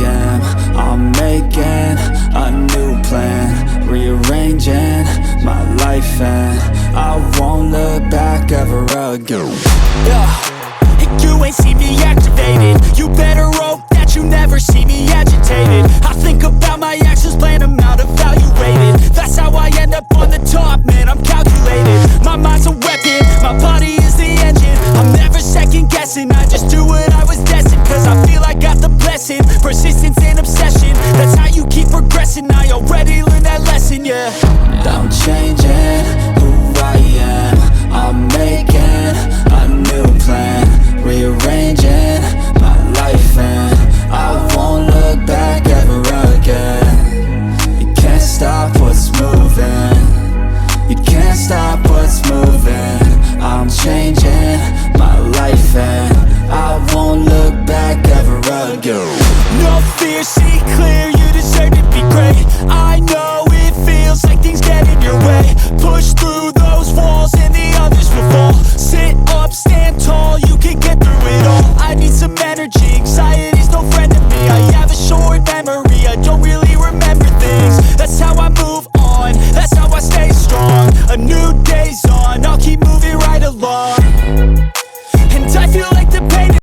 am. I'm making a new plan, rearranging my life, and I won't look back ever again. And you ain't see me activated. You better hope that you never see me agitated. I think about my actions, plan them out, evaluated. That's how I end up on the top, man, I'm calculated. My mind's a weapon, my body is the engine. I'm never second guessing, I just do what I was destined. Cause I feel I got the blessing, persistence and obsession. That's how you keep progressing, I already learned that lesson, yeah. I'm changing who I am. I'm making a new plan, rearranging my life, and I won't look back ever again. You can't stop what's moving, you can't stop what's moving. I'm changing my life, and I won't look back ever again. No fear, see clear, you deserve to be great. I know it feels like things get in your way. Push through those walls and the others will fall. Sit up, stand tall, you can get through it all. I need some energy, anxiety's no friend to me. I have a short memory, I don't really remember things. That's how I move on, that's how I stay strong. A new day's on, I'll keep moving right along.